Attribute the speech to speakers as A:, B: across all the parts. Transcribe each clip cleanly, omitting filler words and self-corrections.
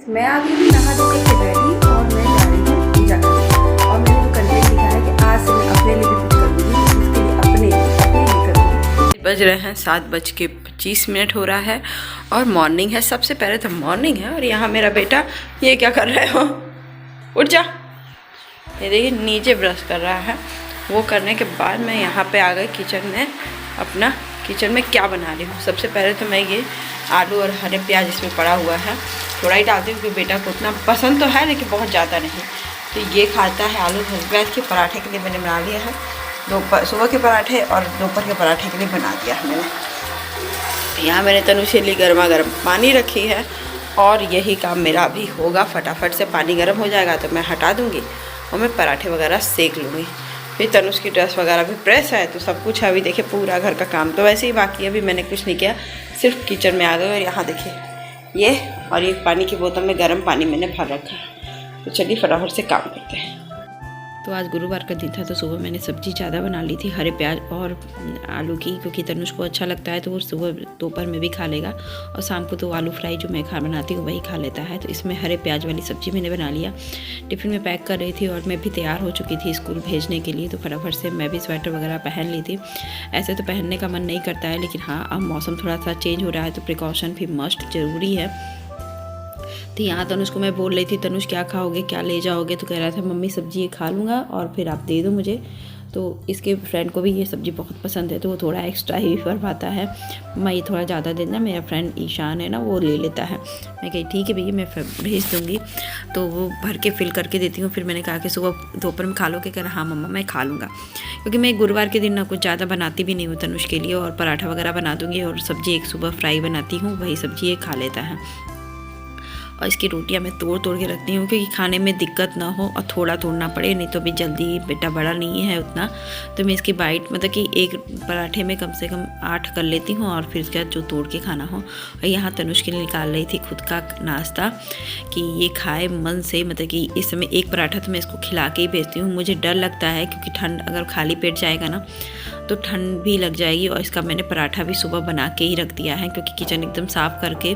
A: मैं आ गई हूँ नहा धो के रेडी और मैं जा रही हूँ पूजा करने। और मैंने जो कंटेंट लिखा है कि आज से मैं अपने लिए भी कुछ करूँगी, उसके लिए अपने लिए करूँगी। बज रहे हैं 7:25 हो रहा है और मॉर्निंग है। सबसे पहले तो मॉर्निंग है और यहाँ मेरा बेटा ये क्या कर रहे हो, उठ जा। ये देखिए नीचे ब्रश कर रहा है। वो करने के बाद मैं यहाँ पे आ गई किचन में। अपना किचन में क्या बना रही हूँ, सबसे पहले तो मैं ये आलू और हरे प्याज इसमें पड़ा हुआ है, थोड़ा ही डालती हूँ क्योंकि बेटा को उतना पसंद तो है लेकिन बहुत ज़्यादा नहीं। तो ये खाता है आलू हरे प्याज के पराठे के लिए मैंने बना लिया है। सुबह के पराठे और दोपहर के पराठे के लिए बना दिया है मैंने। यहाँ मैंने तनुष के लिए गर्मा गर्म पानी रखी है और यही काम मेरा अभी होगा। फटाफट से पानी गर्म हो जाएगा तो मैं हटा दूँगी और मैं पराठे वगैरह सेक लूँगी। फिर तनुष की ड्रेस वगैरह भी प्रेस है तो सब कुछ है। अभी देखिए पूरा घर का काम तो वैसे ही बाकी है, अभी मैंने कुछ नहीं किया, सिर्फ किचन में आ गए। और यहाँ देखिए ये और एक पानी की बोतल में गर्म पानी मैंने भर रखा है। तो चलिए फटाफट से काम करते हैं। तो आज गुरुवार का दिन था तो सुबह मैंने सब्ज़ी ज़्यादा बना ली थी हरे प्याज और आलू की, क्योंकि तनुष को अच्छा लगता है तो वो सुबह दोपहर में भी खा लेगा और शाम को तो आलू फ्राई जो मैं बनाती हूँ वही खा लेता है। तो इसमें हरे प्याज वाली सब्ज़ी मैंने बना लिया। टिफ़िन में पैक कर रही थी और मैं भी तैयार हो चुकी थी स्कूल भेजने के लिए। तो फटाफट से मैं भी स्वेटर वगैरह पहन ली थी। ऐसे तो पहनने का मन नहीं करता है लेकिन हाँ अब मौसम थोड़ा सा चेंज हो रहा है तो प्रिकॉशन भी मस्ट ज़रूरी है। तो यहाँ तनुष को मैं बोल रही थी तनुष क्या खाओगे, क्या ले जाओगे, तो कह रहा था मम्मी सब्ज़ी ये खा लूँगा और फिर आप दे दो मुझे। तो इसके फ्रेंड को भी ये सब्ज़ी बहुत पसंद है तो वो थोड़ा एक्स्ट्रा ही भरवाता है, मैं ये थोड़ा ज़्यादा देना। मेरा फ्रेंड ईशान है ना वो ले लेता है। मैं कही ठीक है भैया मैं भेज दूँगी। तो वो भर के फिल करके देती हूँ। फिर मैंने कहा कि सुबह दोपहर में खा लो, कह रहा हाँ मम्मा मैं खा लूँगा, क्योंकि मैं गुरुवार के दिन ना कुछ ज़्यादा बनाती भी नहीं हूँ तनुष के लिए। और पराठा वगैरह बना दूँगी और सब्ज़ी एक सुबह फ्राई बनाती हूँ, वही सब्ज़ी ये खा लेता है। और इसकी रोटियां मैं तोड़ तोड़ के रखती हूँ क्योंकि खाने में दिक्कत ना हो और थोड़ा तोड़ना पड़े, नहीं तो अभी जल्दी बेटा बड़ा नहीं है उतना। तो मैं इसकी बाइट मतलब कि एक पराठे में कम से कम 8 कर लेती हूँ और फिर उसके बाद जो तोड़ के खाना हो। और यहाँ तनुष के लिए निकाल रही थी खुद का नाश्ता कि ये खाए मन से, मतलब कि इस समय एक पराठा तो मैं इसको खिला के ही भेजती हूँ। मुझे डर लगता है क्योंकि ठंड अगर खाली पेट जाएगा ना तो ठंड भी लग जाएगी। और इसका मैंने पराठा भी सुबह बना के ही रख दिया है क्योंकि किचन एकदम साफ़ करके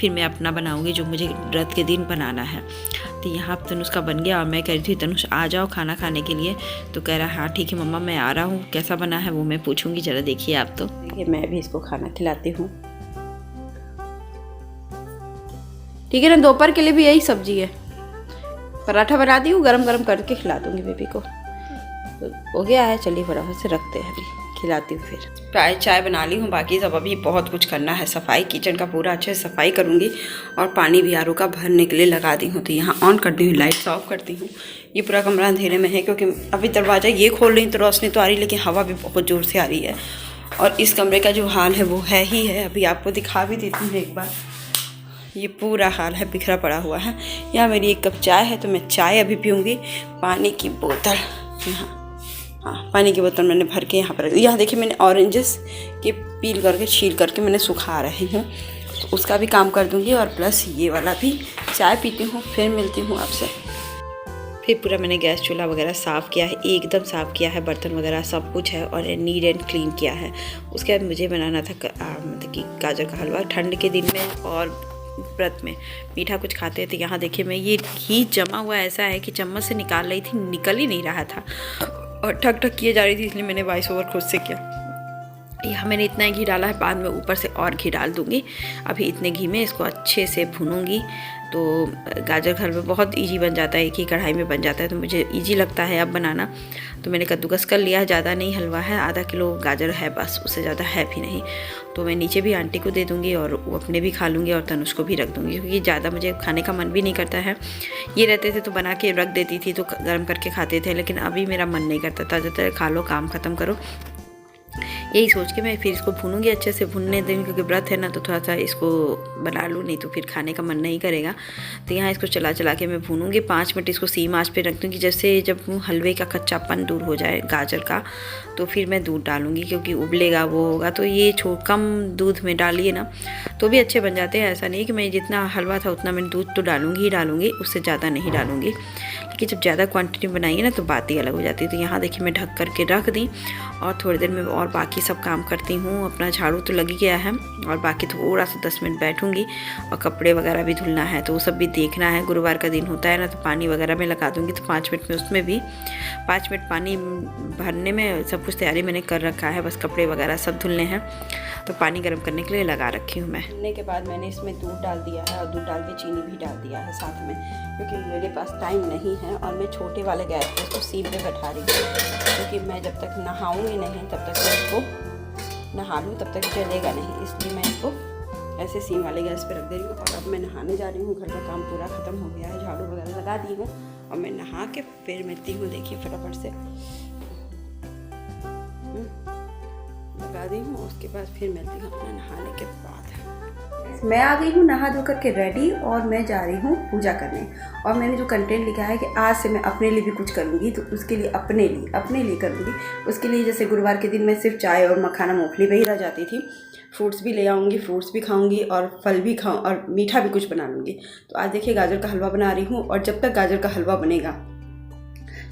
A: फिर मैं अपना बनाऊंगी जो मुझे व्रत के दिन बनाना है। तो यहाँ तनुष का बन गया और मैं कह रही थी तनुष आ जाओ खाना खाने के लिए। तो कह रहा हाँ ठीक है मम्मा मैं आ रहा हूँ, कैसा बना है वो मैं पूछूंगी, ज़रा देखिए आप। तो देखिए मैं भी इसको खाना खिलाती हूँ, ठीक है ना। दोपहर के लिए भी यही सब्जी है, पराठा बना दी हूँ, गरम गरम करके खिला दूँगी बेबी को। तो हो गया है, चलिए फटाफट से रखते हैं, अभी खिलाती हूँ। फिर चाय बना ली हूँ, बाकी सब अभी बहुत कुछ करना है। सफाई किचन का पूरा अच्छे से सफाई करूँगी और पानी भी आर ओ का भरने के लिए लगा दी हूँ। तो यहाँ ऑन कर दी हूँ, लाइट्स ऑफ करती हूँ। ये पूरा कमरा अंधेरे में है क्योंकि अभी दरवाज़ा ये खोल रही तो रोशनी तो आ रही लेकिन हवा भी बहुत ज़ोर से आ रही है। और इस कमरे का जो हाल है वो है ही है, अभी आपको दिखा भी देती हूँ एक बार। ये पूरा हाल है, बिखरा पड़ा हुआ है। यहाँ मेरी एक कप चाय है तो मैं चाय अभी पीऊँगी। पानी की बोतल यहाँ, हाँ पानी की बोतल मैंने भर के यहाँ पर, यहाँ देखिए मैंने ऑरेंजेस के पील करके छील करके मैंने सुखा रही हूँ, तो उसका भी काम कर दूँगी। और प्लस ये वाला भी चाय पीती हूँ, फिर मिलती हूँ आपसे। फिर पूरा मैंने गैस चूल्हा वगैरह साफ़ किया है, एकदम साफ़ किया है, बर्तन वगैरह सब कुछ है और नीट एंड क्लीन किया है। उसके बाद मुझे बनाना था मतलब कि गाजर का हलवा ठंड के दिन में, और व्रत में मीठा कुछ खाते थे। यहाँ देखिए मैं ये घी जमा हुआ ऐसा है कि चम्मच से निकाल रही थी, निकल ही नहीं रहा था और ठक ठक किए जा रही थी, इसलिए मैंने वॉइस ओवर खुद से किया। यहाँ मैंने इतना घी डाला है, बाद में ऊपर से और घी डाल दूँगी। अभी इतने घी में इसको अच्छे से भूनूंगी। तो गाजर का हलवा बहुत इजी बन जाता है, एक ही कढ़ाई में बन जाता है, तो मुझे इजी लगता है अब बनाना। तो मैंने कद्दूकस कर लिया, ज़्यादा नहीं हलवा है, आधा किलो गाजर है बस, उससे ज़्यादा है भी नहीं। तो मैं नीचे भी आंटी को दे दूँगी और वो अपने भी खा लूँगी और तनुष को भी रख दूँगी, क्योंकि ज़्यादा मुझे खाने का मन भी नहीं करता है। ये रहते थे तो बना के रख देती थी तो गर्म करके खाते थे, लेकिन अभी मेरा मन नहीं करता था। ज़्यादातर खा लो, काम ख़त्म करो, यही सोच के मैं फिर इसको भूनूंगी अच्छे से। भूनने देंगे क्योंकि व्रत है ना, तो थोड़ा सा इसको बना लूँ, नहीं तो फिर खाने का मन नहीं करेगा। तो यहाँ इसको चला चला के मैं भूनूंगी 5 मिनट, इसको सीम आंच पे रख दूँगी। जैसे जब हलवे का कच्चापन दूर हो जाए गाजर का, तो फिर मैं दूध डालूँगी, क्योंकि उबलेगा वो होगा। तो ये कम दूध में डालिए ना तो भी अच्छे बन जाते हैं। ऐसा नहीं कि मैं जितना हलवा था उतना मैं दूध तो डालूँगी ही डालूँगी, उससे ज़्यादा नहीं डालूँगी। कि जब ज़्यादा क्वांटिटी में बनाइए ना तो बात ही अलग हो जाती है। तो यहाँ देखिए मैं ढक करके रख दी और थोड़ी देर में और बाकी सब काम करती हूँ। अपना झाड़ू तो लग ही गया है और बाकी थोड़ा सा 10 मिनट बैठूँगी और कपड़े वगैरह भी धुलना है तो वो सब भी देखना है। गुरुवार का दिन होता है ना, तो पानी वगैरह में लगा दूँगी तो 5 मिनट में उसमें भी 5 मिनट पानी भरने में सब कुछ तैयारी मैंने कर रखा है। बस कपड़े वगैरह सब धुलने हैं तो पानी गर्म करने के लिए लगा रखी हूँ मैं। धुलने के बाद मैंने इसमें दूध डाल दिया है और दूध डाल के चीनी भी डाल दिया है साथ में, क्योंकि मेरे पास टाइम नहीं है और मैं छोटे वाले गैस पर इसको सीम पे बैठा रही हूँ, क्योंकि मैं जब तक नहाऊँगी नहीं तब तक मैं इसको नहा लूँ तब तक जलेगा नहीं, इसलिए मैं इसको ऐसे सीम वाले गैस पे रख दे रही हूँ। और अब मैं नहाने जा रही हूँ। घर का काम पूरा ख़त्म हो गया है, झाड़ू वगैरह लगा दी हूँ और मैं नहा के फिर मिलती हूँ। देखिए फटाफट से लगा दी हूँ, उसके बाद फिर मिलती हूँ अपने नहाने के बाद। मैं आ गई हूँ नहा धो करके रेडी और मैं जा रही हूँ पूजा करने। और मैंने जो कंटेंट लिखा है कि आज से मैं अपने लिए भी कुछ करूँगी, तो उसके लिए अपने लिए करूँगी। उसके लिए जैसे गुरुवार के दिन मैं सिर्फ चाय और मखाना मूंगफली पे ही रह जाती थी, फ्रूट्स भी ले आऊँगी, फ्रूट्स भी खाऊँगी और फल भी खाऊँ और मीठा भी कुछ बना लूँगी। तो आज देखिए गाजर का हलवा बना रही हूँ और जब तक गाजर का हलवा बनेगा,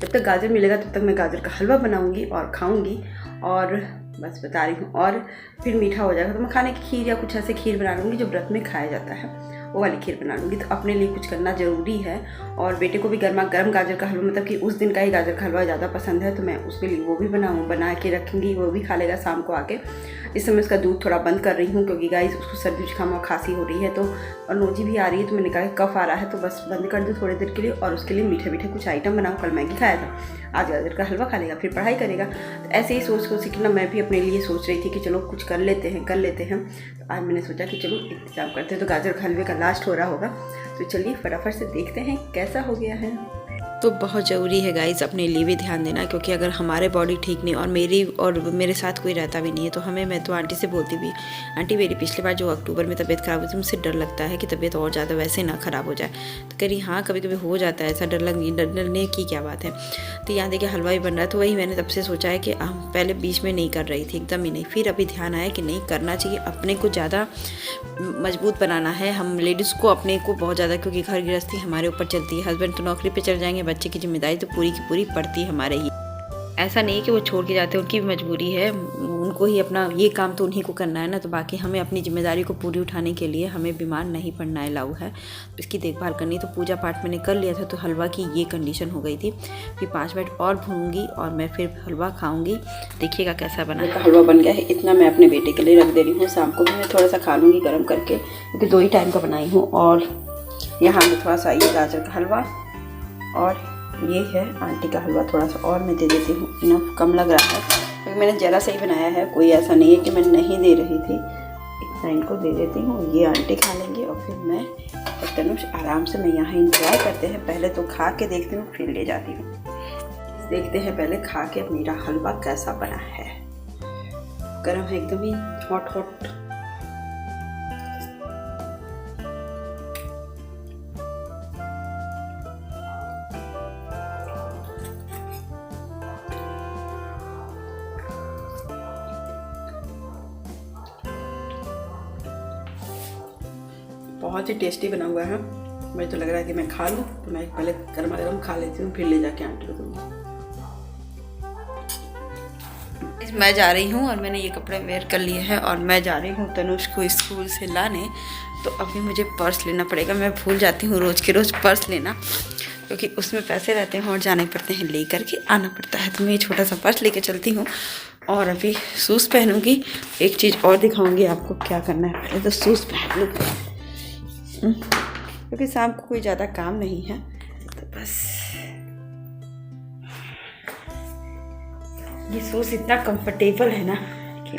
A: जब तक गाजर मिलेगा तब तक मैं गाजर का हलवा बनाऊँगी और खाऊँगी। और बस बता रही हूँ, और फिर मीठा हो जाएगा तो मैं खाने की खीर या कुछ ऐसे खीर बना लूँगी जो व्रत में खाया जाता है, वो वाली खीर बना लूँगी। तो अपने लिए कुछ करना ज़रूरी है। और बेटे को भी गर्मा गर्म गाजर का हलवा, मतलब कि उस दिन का ही गाजर का हलवा ज़्यादा पसंद है, तो मैं उसके लिए वो भी बना के रखूँगी, वो भी खा लेगा शाम को आके। इस समय उसका दूध थोड़ा बंद कर रही हूँ क्योंकि गाइस उसको सर्दी जुकाम और खांसी हो रही है, तो और नोजी भी आ रही है, तो मैंने कहा कफ आ रहा है तो बस बंद कर दूँ थोड़ी देर के लिए। और उसके लिए मीठे मीठे कुछ आइटम बनाऊँ। कल मैगी खाया था, आज गाजर का हलवा खा लेगा, फिर पढ़ाई करेगा। तो ऐसे ही सोच सीखना मैं भी अपने लिए सोच रही थी कि चलो कुछ कर लेते हैं। तो आज मैंने सोचा कि चलो इंतजाम करते हैं। तो गाजर का हलवे का लास्ट हो रहा होगा, तो चलिए फटाफट से देखते हैं कैसा हो गया है। तो बहुत ज़रूरी है गाइस अपने लिए भी ध्यान देना, क्योंकि अगर हमारे बॉडी ठीक नहीं और मेरे साथ कोई रहता भी नहीं है तो मैं तो आंटी से बोलती भी, आंटी मेरी पिछली बार जो अक्टूबर में तबीयत ख़राब हुई थी, मुझसे डर लगता है कि तबीयत और ज़्यादा वैसे ना ख़राब हो जाए। तो कह रही हाँ कभी कभी हो जाता है ऐसा, डरने की क्या बात है। तो यहाँ देखिए हलवा भी बन रहा है, तो वही मैंने तब से सोचा है कि पहले बीच में नहीं कर रही थी, एकदम ही नहीं, फिर अभी ध्यान आया कि नहीं करना चाहिए, अपने को ज़्यादा मजबूत बनाना है हम लेडीज़ को, अपने को बहुत ज़्यादा, क्योंकि घर गृहस्थी हमारे ऊपर चलती है। हस्बैंड तो नौकरी पे चल जाएंगे, बच्चे की जिम्मेदारी तो पूरी की पूरी पड़ती है हमारे ही। ऐसा नहीं कि वो छोड़ के जाते हैं, उनकी भी मजबूरी है, उनको ही अपना ये काम तो उन्हीं को करना है ना। तो बाकी हमें अपनी जिम्मेदारी को पूरी उठाने के लिए हमें बीमार नहीं पड़ना अलाउ है, इसकी देखभाल करनी। तो पूजा पाठ मैंने कर लिया था, तो हलवा की ये कंडीशन हो गई थी। फिर 5 मिनट और भूनूंगी और मैं फिर हलवा खाऊंगी। देखिएगा कैसा बना है। हलवा बन गया है, इतना मैं अपने बेटे के लिए रख दे रही हूँ, शाम को भी मैं थोड़ा सा खा लूँगी गर्म करके, क्योंकि 2 ही टाइम का बनाई हूँ। और यहाँ में थोड़ा सा ये गाजर का हलवा और ये है आंटी का हलवा, थोड़ा सा और मैं दे देती हूँ, इनफ कम लग रहा है क्योंकि मैंने ज़रा सा ही बनाया है, कोई ऐसा नहीं है कि मैं नहीं दे रही थी। इतना इनको दे देती हूँ, ये आंटी खा लेंगे और फिर मैं और तनुष आराम से मैं यहाँ इंतज़ार करते हैं। पहले तो खा के देखती हूँ फिर ले जाती हूँ। देखते हैं पहले खा के मेरा हलवा कैसा बना है। गर्म है एकदम ही हॉट। बहुत ही टेस्टी बना हुआ है। मुझे तो लग रहा है कि मैं खा लूँ, तो मैं पहले गर्मा गर्म खा लेती हूँ, फिर ले जाके आंटी को दूँगी। मैं जा रही हूँ और मैंने ये कपड़े वेयर कर लिए हैं और मैं जा रही हूँ तनुष को स्कूल से लाने। तो अभी मुझे पर्स लेना पड़ेगा, मैं भूल जाती हूँ रोज़ के रोज़ पर्स लेना, क्योंकि उसमें पैसे रहते हैं और जाने पड़ते हैं, ले करके आना पड़ता है। तो मैं ये छोटा सा पर्स लेके चलती हूँ और अभी शूज़ पहनूँगी। एक चीज़ और दिखाऊँगी आपको क्या करना है, पहले तो शूज़ पहन लूँ क्योंकि शाम को कोई ज़्यादा काम नहीं है। तो बस ये शूज़ इतना कंफर्टेबल है ना कि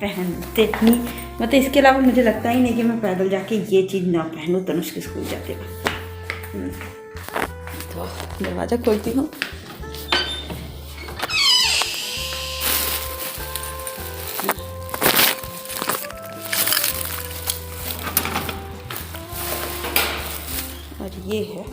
A: पहनते नहीं, मतलब इसके अलावा मुझे लगता ही नहीं कि मैं पैदल जाके ये चीज़ ना पहनूँ तनुष के स्कूल जाते वक्त। तो दरवाज़ा खोलती हूँ। और ये है,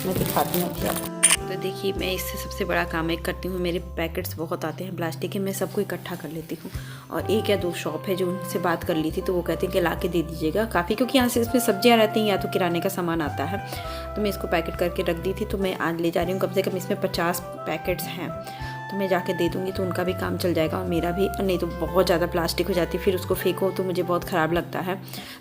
A: मैं दिखाती हूँ अभी आपको। तो देखिए मैं इससे सबसे बड़ा काम एक करती हूँ, मेरे पैकेट्स बहुत आते हैं प्लास्टिक के, मैं सबको इकट्ठा कर लेती हूँ। और 1 या 2 शॉप है जो उनसे बात कर ली थी, तो वो कहते हैं कि ला के दे दीजिएगा काफ़ी, क्योंकि यहाँ से इसमें सब्जियाँ रहती हैं या तो किराने का सामान आता है। तो मैं इसको पैकेट करके रख दी थी, तो मैं आज ले जा रही हूँ। कम से कम इसमें 50 पैकेट्स हैं तो मैं जाके दे दूँगी, तो उनका भी काम चल जाएगा और मेरा भी। नहीं तो बहुत ज़्यादा प्लास्टिक हो जाती है, फिर उसको फेंको तो मुझे बहुत ख़राब लगता है।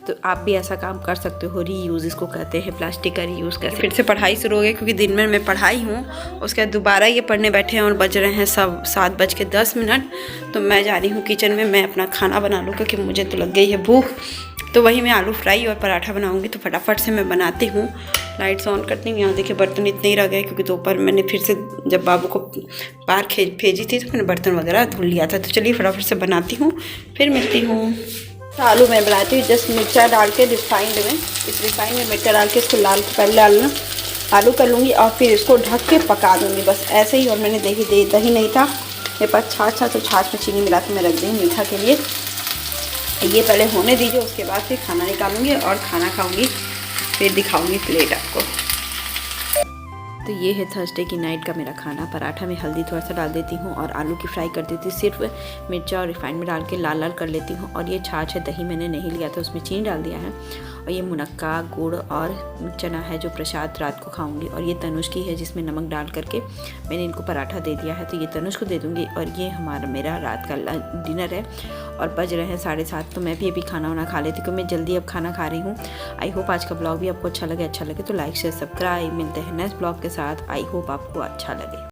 A: तो आप भी ऐसा काम कर सकते हो, रीयूज़ इसको कहते हैं, प्लास्टिक का रीयूज़ कैसे। फिर से पढ़ाई शुरू हो गई, क्योंकि दिन में मैं पढ़ाई हूँ, उसके बाद दोबारा ये पढ़ने बैठे हैं और बज रहे हैं सब 7:10। तो मैं जा रही हूँ किचन में, मैं अपना खाना बना लूँ, क्योंकि मुझे तो लग गई है भूख। तो वही मैं आलू फ्राई और पराठा बनाऊंगी, तो फटाफट से मैं बनाती हूँ। लाइट्स ऑन करती हूँ। यहाँ देखिए बर्तन इतने ही रह गए, क्योंकि दोपहर मैंने फिर से जब बाबू को बाहर भेजी थी तो मैंने बर्तन वगैरह धुल लिया था। तो चलिए फटाफट से बनाती हूँ, फिर मिलती हूँ। तो आलू मैं बनाती हूँ जस्ट मिर्चा डाल के रिफाइंड में। इस रिफाइंड में मिर्चा डाल के इसको पहले आलू कर लूँगी और फिर इसको ढक के पका दूँगी, बस ऐसे ही। और मैंने दही नहीं था मेरे पास, छाछ था, तो छाछ में चीनी मिला के मैं रख दी मीठा के लिए। ये पहले होने दीजिए, उसके बाद फिर खाना निकालूंगी और खाना खाऊंगी, फिर दिखाऊंगी प्लेट आपको। तो ये है थर्सडे की नाइट का मेरा खाना। पराठा में हल्दी थोड़ा सा डाल देती हूँ और आलू की फ्राई कर देती हूँ, सिर्फ मिर्चा और रिफाइंड में डाल के लाल लाल कर लेती हूँ। और ये छाछ है, दही मैंने नहीं लिया था, उसमें चीनी डाल दिया है। और ये मुनक्का, गुड़ और चना है जो प्रसाद रात को खाऊंगी। और ये तनुष की है, जिसमें नमक डाल करके मैंने इनको पराठा दे दिया है, तो ये तनुष को दे दूँगी। और ये मेरा रात का डिनर है और बज रहे हैं 7:30। तो मैं भी अभी खाना वाना खा लेती हूँ, क्योंकि मैं जल्दी अब खाना खा रही हूँ। आई होप आज का ब्लॉग भी आपको अच्छा लगे तो लाइक शेयर सब्सक्राइब। मिलते हैं नेक्स्ट ब्लॉग के साथ। आई होप आपको अच्छा लगे।